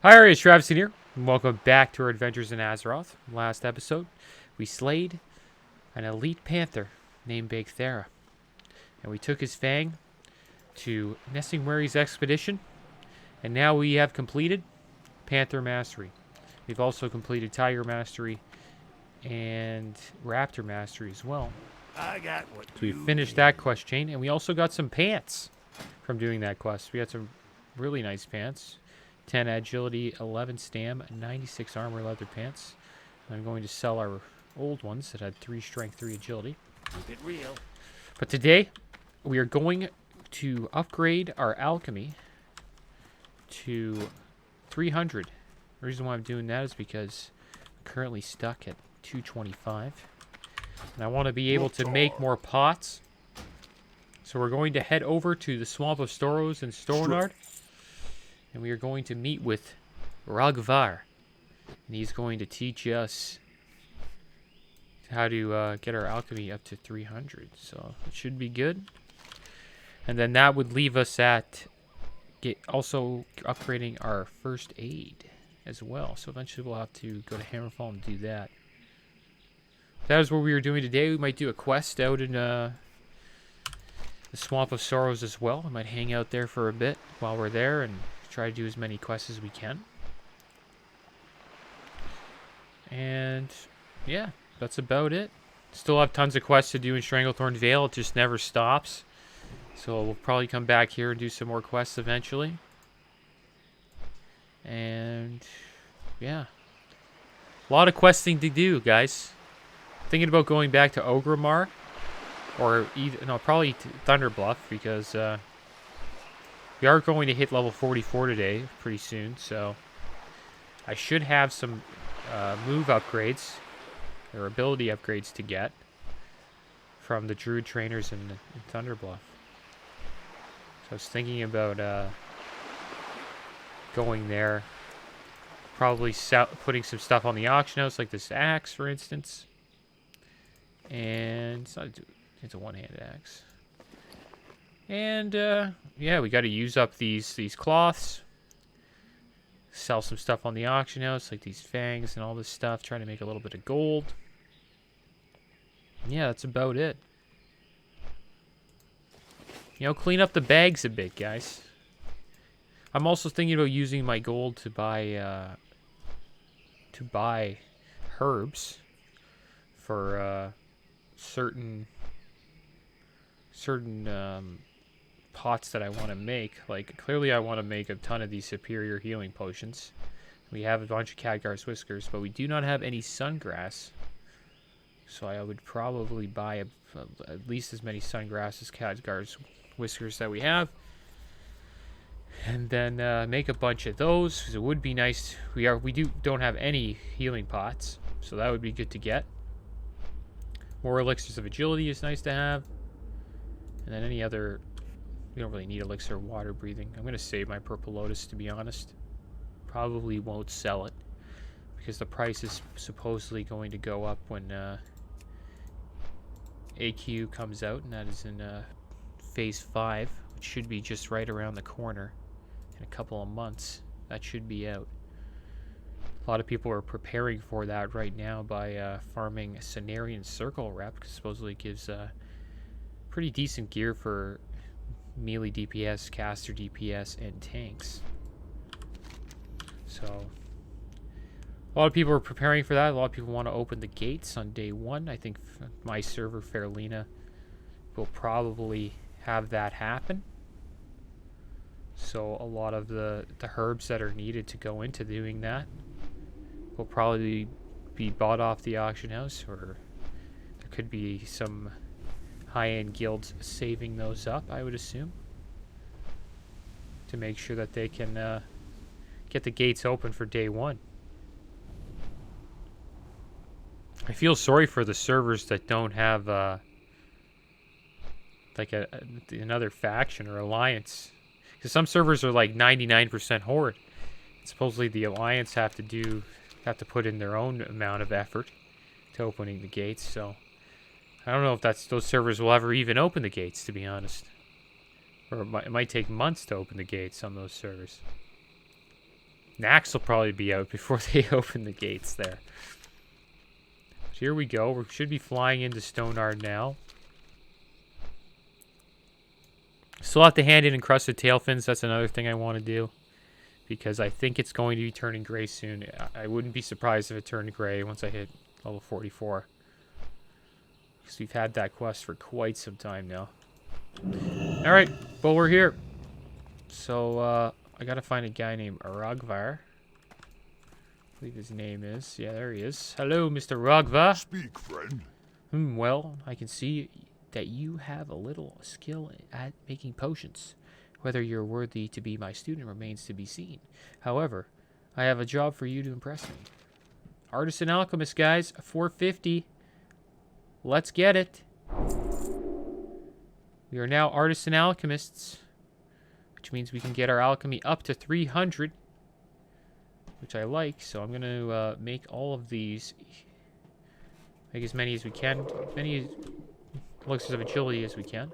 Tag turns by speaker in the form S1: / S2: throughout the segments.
S1: Hi, it's Travis here, and welcome back to our adventures in Azeroth. Last episode, we slayed an elite panther named Bagthera, and we took his fang to Nessingwary's expedition, and now we have completed Panther Mastery. We've also completed Tiger Mastery and Raptor Mastery as well.
S2: I got what
S1: So we finished that quest chain, and we also got some pants from doing that quest. We had some really nice pants. 10 agility, 11 stam, 96 armor leather pants. I'm going to sell our old ones that had 3 strength, 3 agility.
S2: Keep it real.
S1: But today, we are going to upgrade our alchemy to 300. The reason why I'm doing that is because I'm currently stuck at 225. And I want to be able to make more pots. So we're going to head over to the Swamp of Storos in Stornard. And we are going to meet with Ragvar. And he's going to teach us how to get our alchemy up to 300. So it should be good. And then that would leave us at also upgrading our first aid as well. So eventually we'll have to go to Hammerfall and do that. That is what we were doing today. We might do a quest out in the Swamp of Sorrows as well. We might hang out there for a bit while we're there and try to do as many quests as we can. And yeah, that's about it. Still have tons of quests to do in Stranglethorn Vale. It just never stops. So we'll probably come back here and do some more quests eventually. And yeah, a lot of questing to do, guys. Thinking about going back to Ogrimmar, or probably Thunderbluff, because we are going to hit level 44 today, pretty soon, so I should have some move upgrades, or ability upgrades to get from the Druid trainers in Thunderbluff. So I was thinking about going there, probably putting some stuff on the auction house, like this axe, for instance. And it's a one-handed axe. And yeah, we got to use up these cloths. Sell some stuff on the auction house, like these fangs and all this stuff. Trying to make a little bit of gold. Yeah, that's about it. You know, clean up the bags a bit, guys. I'm also thinking about using my gold to buy herbs for certain pots that I want to make. Like, clearly I want to make a ton of these superior healing potions. We have a bunch of Khadgar's whiskers, but we do not have any sungrass. So I would probably buy at least as many sungrass as Khadgar's whiskers that we have. And then make a bunch of those, because it would be nice. We don't have any healing pots, so that would be good to get. More elixirs of agility is nice to have. And then any other... We don't really need elixir of water breathing. I'm going to save my purple lotus, to be honest. Probably won't sell it, because the price is supposedly going to go up when AQ comes out, and that is in Phase 5, which should be just right around the corner. In a couple of months, that should be out. A lot of people are preparing for that right now by farming Cenarian Circle Rep, because supposedly it gives pretty decent gear for melee DPS, caster DPS, and tanks. So a lot of people are preparing for that. A lot of people want to open the gates on day 1. I think my server, Fairlina, will probably have that happen. So a lot of the herbs that are needed to go into doing that will probably be bought off the auction house, or there could be some high-end guilds saving those up, I would assume, to make sure that they can get the gates open for day 1. I feel sorry for the servers that don't have like another faction or alliance, because some servers are like 99% horde. Supposedly the alliance have to put in their own amount of effort to opening the gates. So I don't know if those servers will ever even open the gates, to be honest. Or it might take months to open the gates on those servers. Nax will probably be out before they open the gates there. So here we go. We should be flying into Stonard now. Still have to hand in encrusted tail fins. That's another thing I want to do. Because I think it's going to be turning gray soon. I wouldn't be surprised if it turned gray once I hit level 44. Because we've had that quest for quite some time now. Alright, well we're here. So, I gotta find a guy named Rogvar. I believe his name is. Yeah, there he is. Hello, Mr. Rogvar.
S3: Speak, friend.
S1: Well, I can see that you have a little skill at making potions. Whether you're worthy to be my student remains to be seen. However, I have a job for you to impress me. Artisan Alchemist, guys. 450. Let's get it. We are now Artisan Alchemists. Which means we can get our alchemy up to 300. Which I like. So I'm going to make all of these. Make as many as we can. As many elixirs of agility as we can.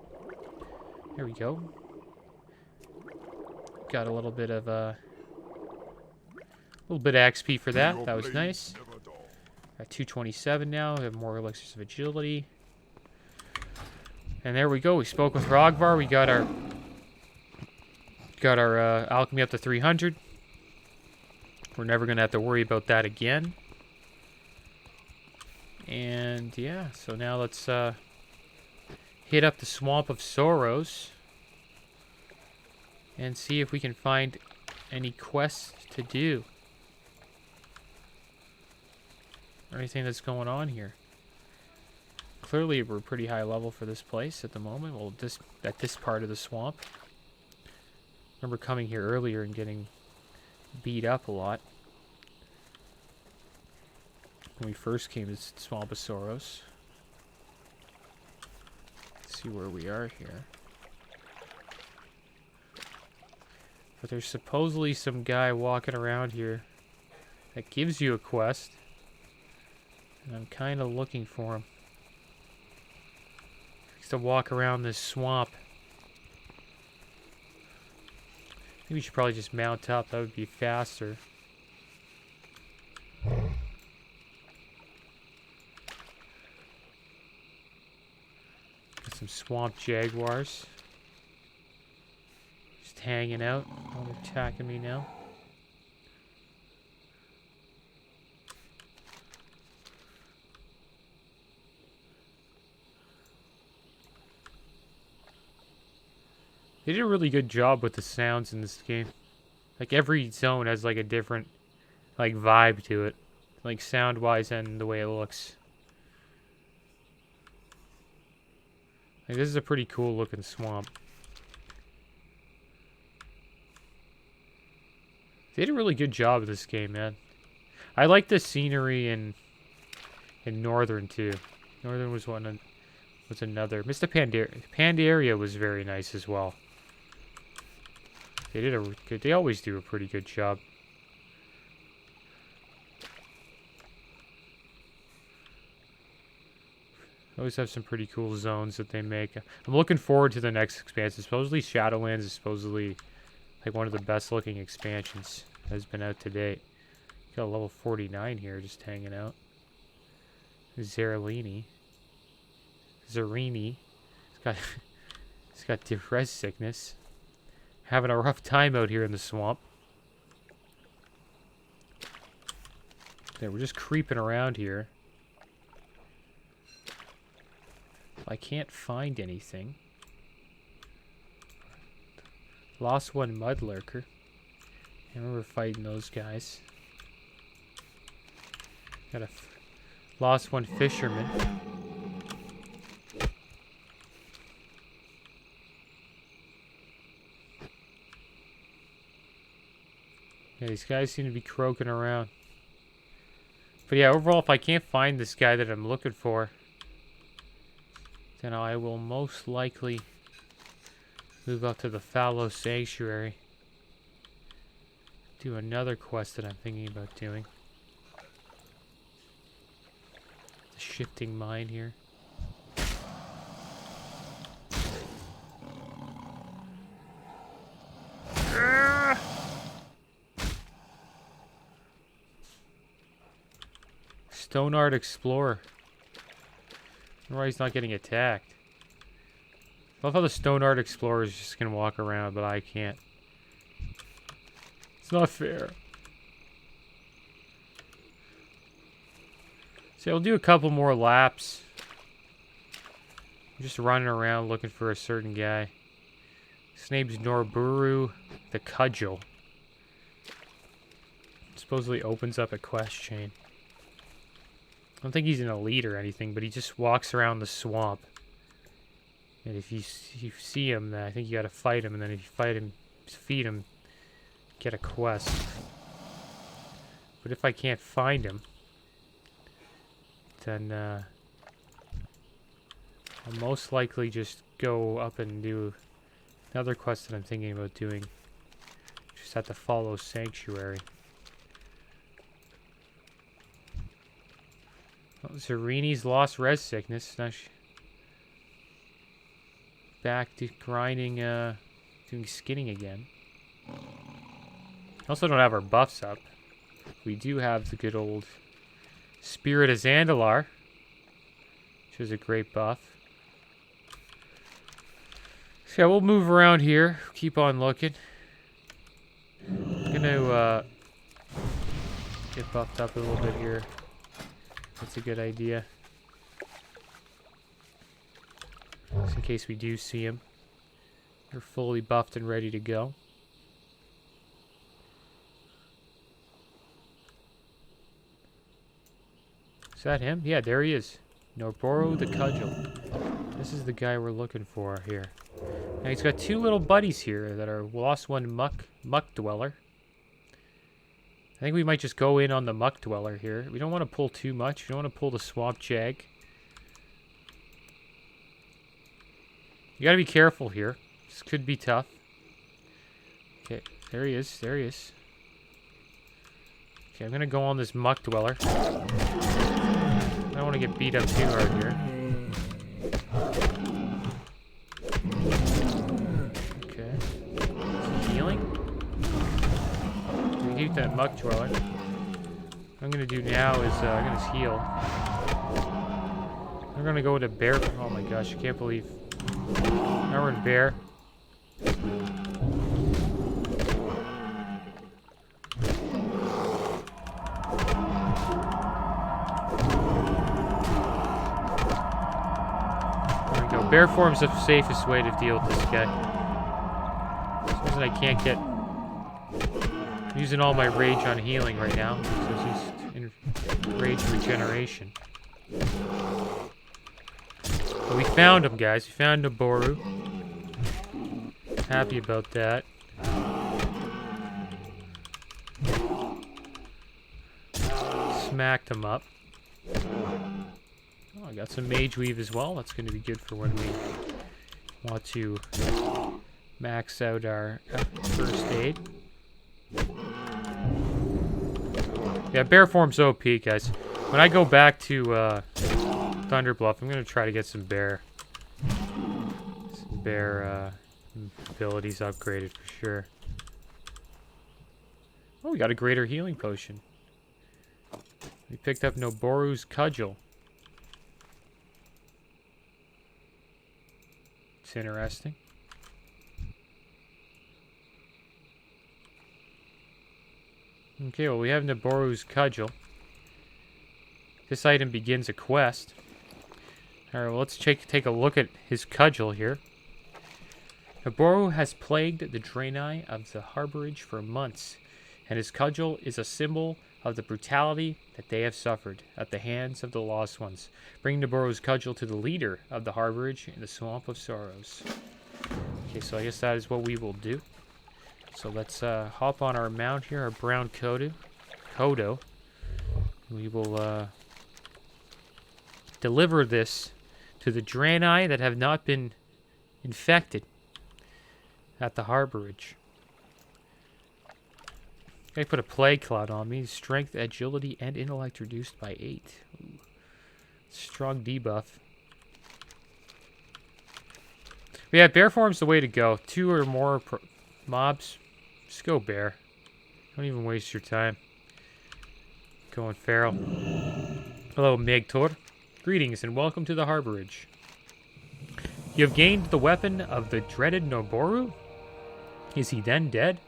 S1: There we go. Got a little bit of XP for that. That was nice. Got 227 now. We have more elixirs of agility. And there we go. We spoke with Rogvar. We got our alchemy up to 300. We're never gonna have to worry about that again. And yeah, so now let's hit up the Swamp of Sorrows. And see if we can find any quests to do. Or anything that's going on here. Clearly we're pretty high level for this place at the moment. Well, at this part of the swamp. I remember coming here earlier and getting beat up a lot. When we first came to Swamp of Sorrows. Let's see where we are here. But there's supposedly some guy walking around here that gives you a quest. And I'm kind of looking for him. He likes to walk around this swamp. Maybe we should probably just mount up. That would be faster. Got some swamp jaguars. Hanging out. Oh, they're attacking me now. They did a really good job with the sounds in this game. Like every zone has like a different like vibe to it. Like sound wise and the way it looks. Like this is a pretty cool looking swamp. They did a really good job of this game, man. I like the scenery in Northern too. Northern was another. Mr. Pandaria was very nice as well. They did a good. They always do a pretty good job. Always have some pretty cool zones that they make. I'm looking forward to the next expansion. Supposedly Shadowlands is supposedly like one of the best looking expansions that has been out to date. Got a level 49 here just hanging out. Zerini. He's got depress sickness. Having a rough time out here in the swamp. There, we're just creeping around here. I can't find anything. Lost one mud lurker. I remember fighting those guys. Got a lost one fisherman. Yeah, these guys seem to be croaking around. But yeah, overall, if I can't find this guy that I'm looking for, then I will most likely move up to the Fallow Sanctuary. Do another quest that I'm thinking about doing. The shifting mine here. Stone Art Explorer. I wonder why he's not getting attacked. I love how the Stone Art Explorer is just gonna walk around, but I can't. It's not fair. So we'll do a couple more laps. I'm just running around looking for a certain guy. His name's Noboru the Cudgel. Supposedly opens up a quest chain. I don't think he's an elite or anything, but he just walks around the swamp. And if you see him, then I think you gotta fight him, and then if you fight him, feed him, get a quest. But if I can't find him, then I'll most likely just go up and do another quest that I'm thinking about doing. Just have to follow Sanctuary. Oh, Zarini's lost res sickness. Now back to grinding, doing skinning again. Also don't have our buffs up. We do have the good old Spirit of Zandalar, which is a great buff. So yeah, we'll move around here. Keep on looking. I'm gonna get buffed up a little bit here. That's a good idea. Just in case we do see him. We're fully buffed and ready to go. Is that him? Yeah, there he is. Noboru the Cudgel. This is the guy we're looking for here. Now he's got two little buddies here that are Lost One Muck Dweller. I think we might just go in on the Muck Dweller here. We don't want to pull too much. We don't want to pull the Swamp Jag. You gotta be careful here. This could be tough. Okay, there he is. There he is. Okay, I'm gonna go on this Muck Dweller. I don't want to get beat up too hard here. Okay. Healing? We keep that Muck Dweller. What I'm gonna do now is I'm gonna heal. I'm gonna go with a bear. Oh my gosh, I can't believe. Now we're in bear. Bear form's the safest way to deal with this guy. Suppose I can't get... I'm using all my rage on healing right now. So he's in rage regeneration. But we found him, guys. We found Noboru. Happy about that. Smacked him up. Oh, I got some Mage Weave as well. That's going to be good for when we want to max out our first aid. Yeah, bear form's OP, guys. When I go back to Thunderbluff, I'm going to try to get some bear abilities upgraded for sure. Oh, we got a greater healing potion. We picked up Noboru's Cudgel. It's interesting. Okay, well, we have Noboru's Cudgel. This item begins a quest. Alright, well, let's take a look at his cudgel here. Noboru has plagued the Draenei of the Harborage for months, and his cudgel is a symbol of the brutality that they have suffered at the hands of the Lost Ones. Bring Noboru's cudgel to the leader of the Harborage in the Swamp of Sorrows. Okay, so I guess that is what we will do. So let's hop on our mount here, our brown Kodo. We will deliver this to the Draenei that have not been infected at the Harborage. I put a Plague Cloud on me. Strength, agility, and intellect reduced by 8. Ooh. Strong debuff. But yeah, bear form's the way to go. 2 or more mobs. Just go bear. Don't even waste your time going feral. Hello, Megtor. Greetings and welcome to the Harborage. You have gained the weapon of the dreaded Noboru? Is he then dead?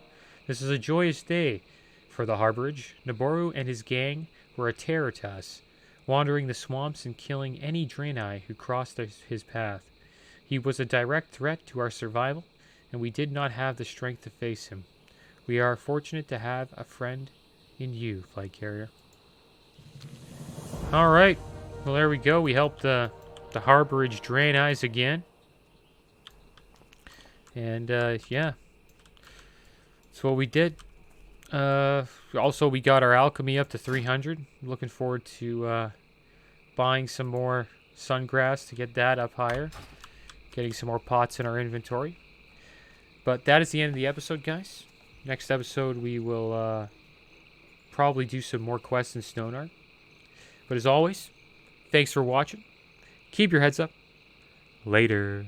S1: This is a joyous day for the Harborage. Noboru and his gang were a terror to us, wandering the swamps and killing any Draenei who crossed his path. He was a direct threat to our survival, and we did not have the strength to face him. We are fortunate to have a friend in you, Flight Carrier. Alright, well there we go. We helped the Harborage Draenei again. And yeah, that's what we did. Also, we got our alchemy up to 300. Looking forward to buying some more sungrass to get that up higher. Getting some more pots in our inventory. But that is the end of the episode, guys. Next episode, we will probably do some more quests in Stonart. But as always, thanks for watching. Keep your heads up. Later.